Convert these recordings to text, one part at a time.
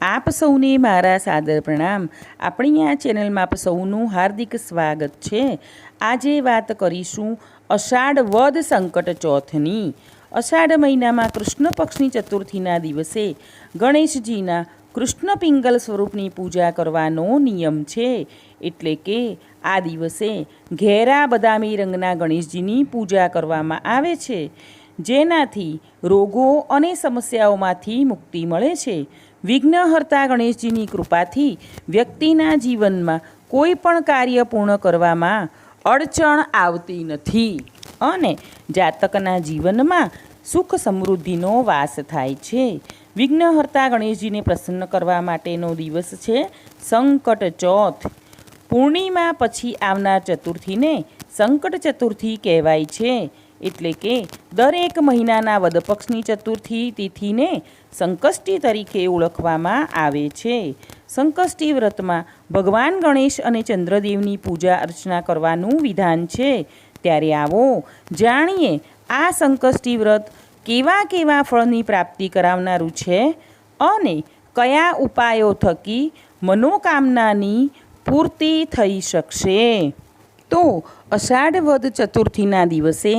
આપ સૌને મારા સાદર પ્રણામ. આપણી આ ચેનલમાં આપ સૌનું હાર્દિક સ્વાગત છે. આજે વાત કરીશું અષાઢ વદ સંકટ ચોથની. અષાઢ મહિનામાં કૃષ્ણ પક્ષની ચતુર્થીના દિવસે ગણેશજીના કૃષ્ણ પિંગલ સ્વરૂપની પૂજા કરવાનો નિયમ છે. એટલે કે આ દિવસે ઘેરા બદામી રંગના ગણેશજીની પૂજા કરવામાં આવે છે, જેનાથી રોગો અને સમસ્યાઓમાંથી મુક્તિ મળે છે. વિઘ્નહર્તા ગણેશજીની કૃપાથી વ્યક્તિના જીવનમાં કોઈ પણ કાર્ય પૂર્ણ કરવામાં અડચણ આવતી નથી અને જાતકના જીવનમાં સુખ સમૃદ્ધિનો વાસ થાય છે. વિઘ્નહર્તા ગણેશજીને પ્રસન્ન કરવા માટેનો દિવસ છે સંકટ ચોથ. પૂર્ણિમા પછી આવનાર ચતુર્થીને સંકટ ચતુર્થી કહેવાય છે. એટલે કે દરેક મહિનાના વદપક્ષની ચતુર્થી તિથિને સંકષ્ટી તરીકે ઓળખવામાં આવે છે. સંકષ્ટી વ્રતમાં ભગવાન ગણેશ અને ચંદ્રદેવની પૂજા અર્ચના કરવાનું વિધાન છે. ત્યારે આવો જાણીએ આ સંકષ્ટી વ્રત કેવા કેવા ફળની પ્રાપ્તિ કરાવનારું છે અને કયા ઉપાયો થકી મનોકામનાની પૂર્તિ થઈ શકશે. તો અષાઢ વદ ચતુર્થીના દિવસે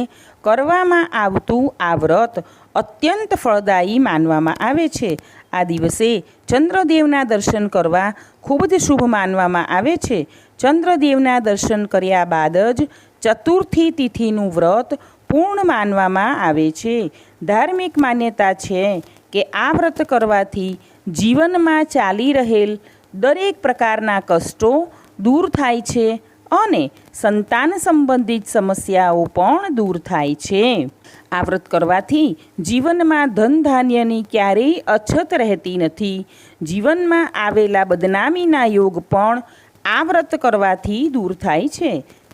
કરવામાં આવતું આ વ્રત અત્યંત ફળદાયી માનવામાં આવે છે. આ દિવસે ચંદ્રદેવના દર્શન કરવા ખૂબ જ શુભ માનવામાં આવે છે. ચંદ્રદેવના દર્શન કર્યા બાદ જ ચતુર્થી તિથિનું વ્રત પૂર્ણ માનવામાં આવે છે. ધાર્મિક માન્યતા છે કે આ વ્રત કરવાથી જીવનમાં ચાલી રહેલ દરેક પ્રકારના કષ્ટો દૂર થાય છે અને સંતાન સંબંધિત સમસ્યાઓ પણ દૂર થાય છે. આ વ્રત કરવાથી જીવનમાં ધન ધાન્યની ક્યારેય અછત રહેતી નથી. જીવનમાં આવેલા બદનામીના યોગ પણ આ વ્રત કરવાથી દૂર થાય છે.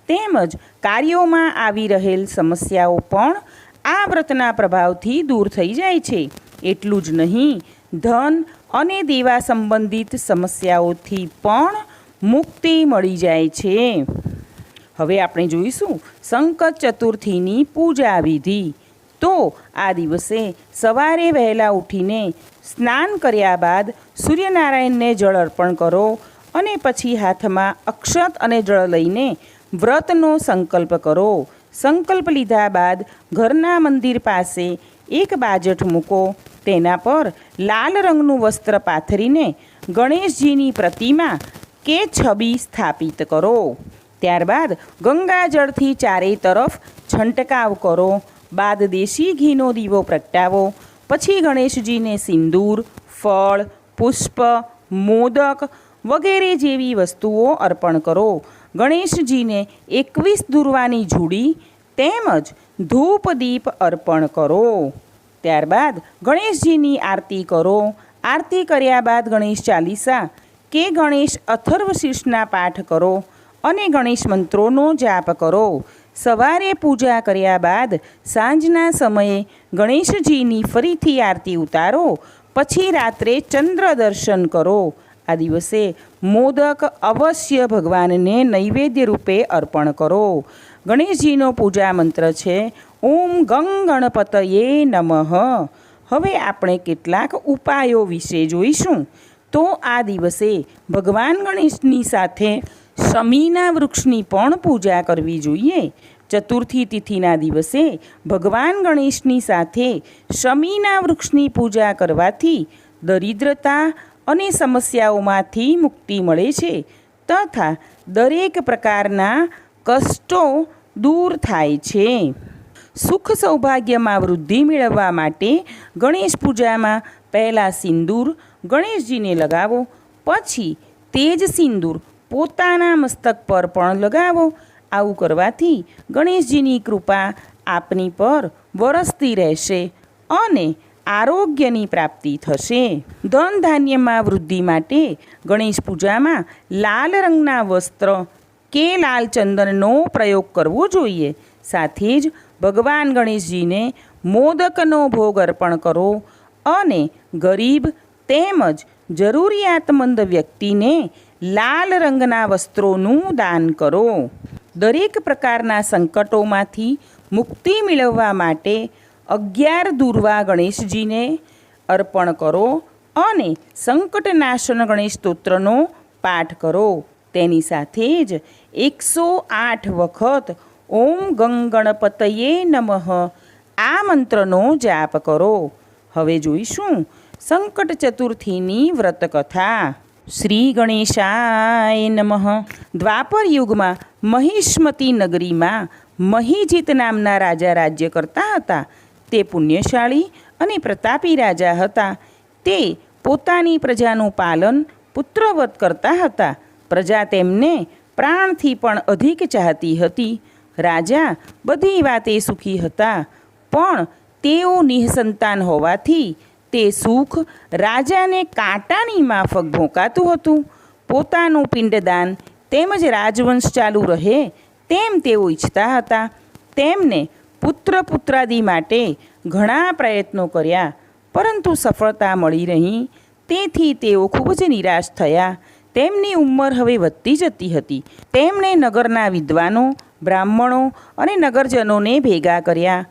તેમજ કાર્યોમાં આવી રહેલ સમસ્યાઓ પણ આ વ્રતના પ્રભાવથી દૂર થઈ જાય છે. એટલું જ નહીં, ધન અને દેવા સંબંધિત સમસ્યાઓથી પણ મુક્તિ મળી જાય છે. હવે આપણે જોઈશું સંકટ ચતુર્થીની પૂજા વિધિ. તો આ દિવસે સવારે વહેલા ઉઠીને સ્નાન કર્યા બાદ સૂર્યનારાયણને જળ અર્પણ કરો અને પછી હાથમાં અક્ષત અને જળ લઈને વ્રતનો સંકલ્પ કરો. સંકલ્પ લીધા બાદ ઘરના મંદિર પાસે એક બાજટ મૂકો. તેના પર લાલ રંગનું વસ્ત્ર પાથરીને ગણેશજીની પ્રતિમા કે છબી સ્થાપિત કરો. ત્યારબાદ ગંગાજળથી ચારેય તરફ છંટકાવ કરો. બાદ દેશી ઘીનો દીવો પ્રગટાવો. પછી ગણેશજીને સિંદૂર, ફળ, પુષ્પ, મોદક વગેરે જેવી વસ્તુઓ અર્પણ કરો. ગણેશજીને 21 દુર્વાની જુડી તેમજ ધૂપ દીપ અર્પણ કરો. ત્યારબાદ ગણેશજીની આરતી કરો. આરતી કર્યા બાદ ગણેશ ચાલીસા કે ગણેશ અથર્વશીર્ષના પાઠ કરો અને ગણેશ મંત્રોનો જાપ કરો. સવારે પૂજા કર્યા બાદ સાંજના સમયે ગણેશજીની ફરીથી આરતી ઉતારો. પછી રાત્રે ચંદ્ર દર્શન કરો. આ દિવસે મોદક અવશ્ય ભગવાનને નૈવેદ્ય રૂપે અર્પણ કરો. ગણેશજીનો પૂજા મંત્ર છે ઓમ ગં ગણપતયે નમઃ. હવે આપણે કેટલાક ઉપાયો વિશે જોઈશું. તો આ દિવસે ભગવાન ગણેશની સાથે શમીના વૃક્ષની પણ પૂજા કરવી જોઈએ. ચતુર્થી તિથિના દિવસે ભગવાન ગણેશની સાથે શમીના વૃક્ષની પૂજા કરવાથી દરિદ્રતા અને સમસ્યાઓમાંથી મુક્તિ મળે છે તથા દરેક પ્રકારના કષ્ટો દૂર થાય છે. સુખ સૌભાગ્યમાં વૃદ્ધિ મેળવવા માટે ગણેશ પૂજામાં પહેલાં સિંદૂર ગણેશજીને લગાવો. પછી તે જ સિંદૂર પોતાના મસ્તક પર પણ લગાવો. આવું કરવાથી ગણેશજીની કૃપા આપની પર વરસતી રહેશે અને આરોગ્યની પ્રાપ્તિ થશે. ધન ધાન્યમાં વૃદ્ધિ માટે ગણેશ પૂજામાં લાલ રંગના વસ્ત્ર કે લાલ ચંદનનો પ્રયોગ કરવો જોઈએ. સાથે જ ભગવાન ગણેશજીને મોદકનો ભોગ અર્પણ કરો અને ગરીબ તેમજ જરૂરિયાતમંદ વ્યક્તિને લાલ રંગના વસ્ત્રોનું દાન કરો. દરેક પ્રકારના સંકટોમાંથી મુક્તિ મેળવવા માટે 11 દૂર્વા ગણેશજીને અર્પણ કરો અને સંકટનાશન ગણેશ સ્તોત્રનો પાઠ કરો. તેની સાથે જ 108 વખત ઓમ ગંગણપતયે નમઃ આ મંત્રનો જાપ કરો. હવે જોઈશું સંકટ ચતુર્થીની વ્રતકથા. શ્રી ગણેશાય નમઃ. દ્વાપર યુગમાં મહિષ્મતી નગરીમાં મહિજીત નામના રાજા રાજ્ય કરતા હતા. તે પુણ્યશાળી અને પ્રતાપી રાજા હતા. તે પોતાની પ્રજાનું પાલન પુત્રવત કરતા હતા. પ્રજા તેમને પ્રાણથી પણ અધિક ચાહતી હતી. રાજા બધી વાતે સુખી હતા, પણ તેઓ નિઃસંતાન હોવાથી તે સુખ રાજાને કાંટાની માફક ભોંકાતું હતું. પોતાનું પિંડદાન તેમજ રાજવંશ ચાલુ રહે તેમ તેઓ ઈચ્છતા હતા. તેમને પુત્ર પુત્રાદિ માટે ઘણા પ્રયત્નો કર્યા, પરંતુ સફળતા મળી નહીં. તેથી તેઓ ખૂબ જ નિરાશ થયા. તેમની ઉંમર હવે વધતી જતી હતી. તેમણે નગરના વિદ્વાનો, બ્રાહ્મણો અને નગરજનોને ભેગા કર્યા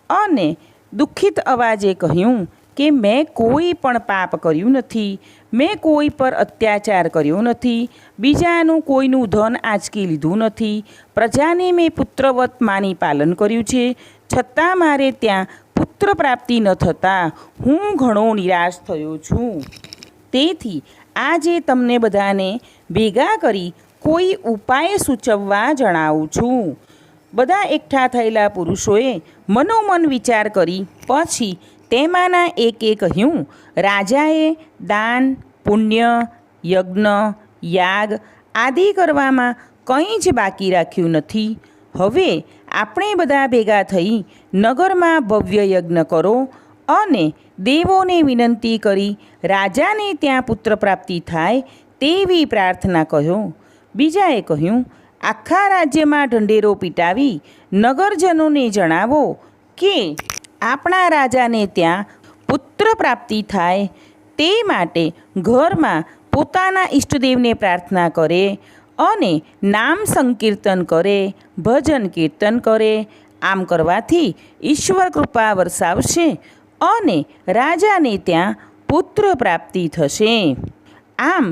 અને દુઃખિત અવાજે કહ્યું કે મેં કોઈ પણ પાપ કર્યું નથી. મેં કોઈ પર અત્યાચાર કર્યો નથી. બીજાનું કોઈનું ધન આંચકી લીધું નથી. પ્રજાને મેં પુત્રવત માની પાલન કર્યું છે. છતાં મારે ત્યાં પુત્ર પ્રાપ્તિ ન થતાં હું ઘણો નિરાશ થયો છું. તેથી આજે તમને બધાને ભેગા કરી કોઈ ઉપાય સૂચવવા જણાવું છું. બધા એકઠા થયેલા પુરુષોએ મનોમન વિચાર કરી પછી તેમાંના એકે કહ્યું, રાજાએ દાન, પુણ્ય, યજ્ઞ, યાગ આદિ કરવામાં કંઈ જ બાકી રાખ્યું નથી. હવે આપણે બધા ભેગા થઈ નગરમાં ભવ્ય યજ્ઞ કરો અને દેવોને વિનંતી કરી રાજાને ત્યાં પુત્ર પ્રાપ્તિ થાય તેવી પ્રાર્થના કહો. બીજાએ કહ્યું, આખા રાજ્યમાં ઢંઢેરો પીટાવી નગરજનોને જણાવો કે આપણા રાજાને ત્યાં પુત્ર પ્રાપ્તિ થાય તે માટે ઘરમાં પોતાના ઈષ્ટદેવને પ્રાર્થના કરે અને નામ સંકીર્તન કરે, ભજન કીર્તન કરે. આમ કરવાથી ઈશ્વર કૃપા વરસાવશે અને રાજાને ત્યાં પુત્ર પ્રાપ્તિ થશે. આમ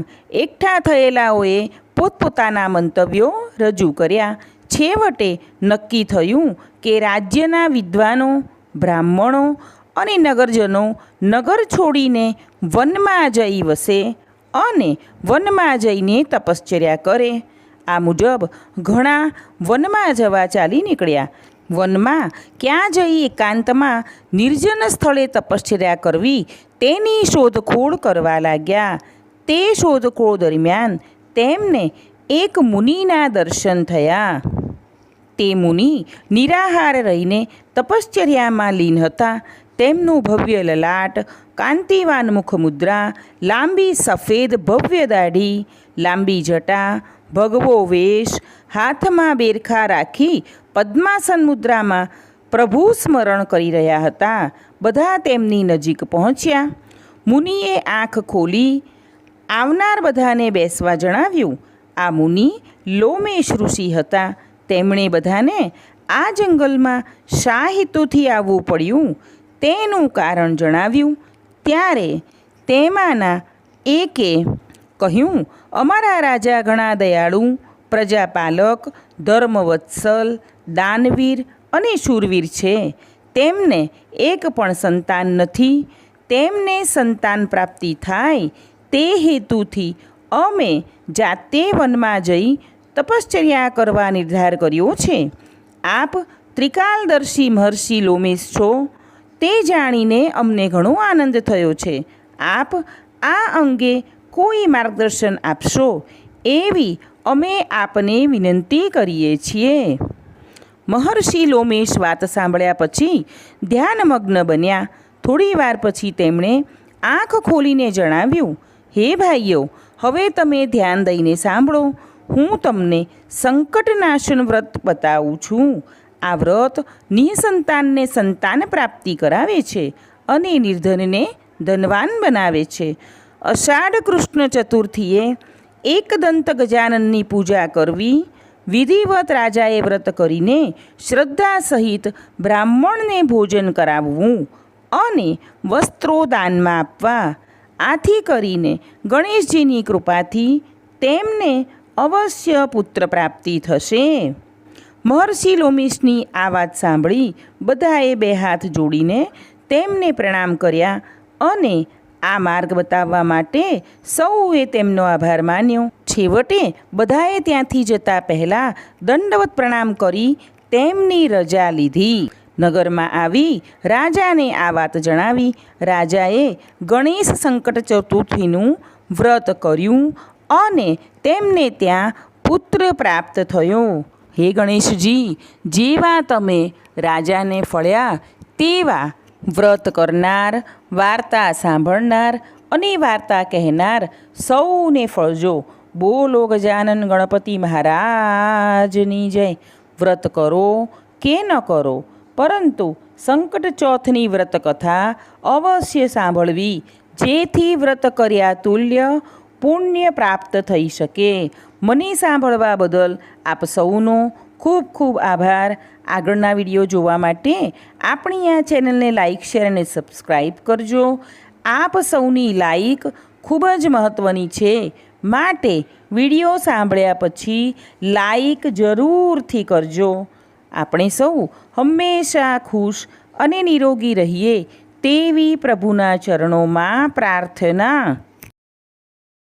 એકઠા થયેલાઓએ પોતપોતાના મંતવ્યો રજૂ કર્યા. છેવટે નક્કી થયું કે રાજ્યના વિદ્વાનો, બ્રાહ્મણો અને નગરજનો નગર છોડીને વનમાં જઈ વસે અને વનમાં જઈને તપશ્ચર્યા કરે. આ મુજબ ઘણા વનમાં જવા ચાલી નીકળ્યા. વનમાં ક્યાં જઈ એકાંતમાં નિર્જન સ્થળે તપશ્ચર્યા કરવી તેની શોધખોળ કરવા લાગ્યા. તે શોધખોળ દરમિયાન તેમને એક મુનિના દર્શન થયા. તે મુનિ નિરાહાર રહીને તપશ્ચર્યામાં લીન હતા. તેમનું ભવ્ય લલાટ, કાંતિવાન મુખમુદ્રા, લાંબી સફેદ ભવ્ય દાઢી, લાંબી જટા, ભગવો વેશ, હાથમાં બેરખા રાખી પદ્માસન મુદ્રામાં પ્રભુ સ્મરણ કરી રહ્યા હતા. બધા તેમની નજીક પહોંચ્યા. મુનિએ આંખ ખોલી આવનાર બધાને બેસવા જણાવ્યું. આ મુનિ લોમેશ ઋષિ હતા. તેમણે બધાને આ જંગલમાં શા હેતુથી આવવું પડ્યું તેનું કારણ જણાવ્યું. ત્યારે તેમાંના એકે કહ્યું, અમારા રાજા ઘણા દયાળુ, પ્રજાપાલક, ધર્મવત્સલ, દાનવીર અને શૂરવીર છે. તેમને એક પણ સંતાન નથી. તેમને સંતાન પ્રાપ્તિ થાય તે હેતુથી અમે જાતે વનમાં જઈ તપશ્ચર્યા કરવા નિર્ધાર કર્યો છે. આપ ત્રિકાલદર્શી મહર્ષિ લોમેશ છો તે જાણીને અમને ઘણો આનંદ થયો છે. આપ આ અંગે કોઈ માર્ગદર્શન આપશો એવી અમે આપને વિનંતી કરીએ છીએ. મહર્ષિ લોમેશ વાત સાંભળ્યા પછી ધ્યાનમગ્ન બન્યા. થોડી વાર પછી તેમણે આંખ ખોલીને જણાવ્યું, હે ભાઈઓ, હવે તમે ધ્યાન દઈને સાંભળો. હું તમને સંકટનાશન વ્રત બતાવું છું. આ વ્રત નિઃસંતાનને સંતાન પ્રાપ્તિ કરાવે છે અને નિર્ધનને ધનવાન બનાવે છે. અષાઢ કૃષ્ણ ચતુર્થીએ એકદંત ગજાનનની પૂજા કરવી. વિધિવત રાજાએ વ્રત કરીને શ્રદ્ધા સહિત બ્રાહ્મણને ભોજન કરાવવું અને વસ્ત્રો દાનમાં આપવા. આથી કરીને ગણેશજીની કૃપાથી તેમને અવશ્ય પુત્ર પ્રાપ્તિ થશે. મહર્ષિ લોમીશની આ વાત સાંભળી બધાએ બે હાથ જોડીને તેમને પ્રણામ કર્યા અને આ માર્ગ બતાવવા માટે સૌએ તેમનો આભાર માન્યો. છેવટે બધાએ ત્યાંથી જતા પહેલાં દંડવત પ્રણામ કરી તેમની રજા લીધી. નગરમાં આવી રાજાને આ વાત જણાવી. રાજાએ ગણેશ સંકટ ચતુર્થીનું વ્રત કર્યું અને તેમને ત્યાં પુત્ર પ્રાપ્ત થયો. હે ગણેશજી, જેવા તમે રાજાને ફળ્યા તેવા વ્રત કરનાર, વાર્તા સાંભળનાર અને વાર્તા કહેનાર સૌને ફળજો. બોલો ગજાનન ગણપતિ મહારાજની જય. વ્રત કરો કે ન કરો, પરંતુ સંકટ ચોથની વ્રત કથા અવશ્ય સાંભળવી, જેથી વ્રત કર્યા તુલ્ય પુણ્ય પ્રાપ્ત થઈ શકે. મને સાંભળવા બદલ આપ સૌનો ખૂબ ખૂબ આભાર. આગળના વિડીયો જોવા માટે આપણી આ ચેનલને લાઈક, શેર અને સબસ્ક્રાઈબ કરજો. આપ સૌની લાઈક ખૂબ જ મહત્ત્વની છે, માટે વિડીયો સાંભળ્યા પછી લાઈક જરૂરથી કરજો. આપણે સૌ હંમેશા ખુશ અને નિરોગી રહીએ તેવી પ્રભુના ચરણોમાં પ્રાર્થના.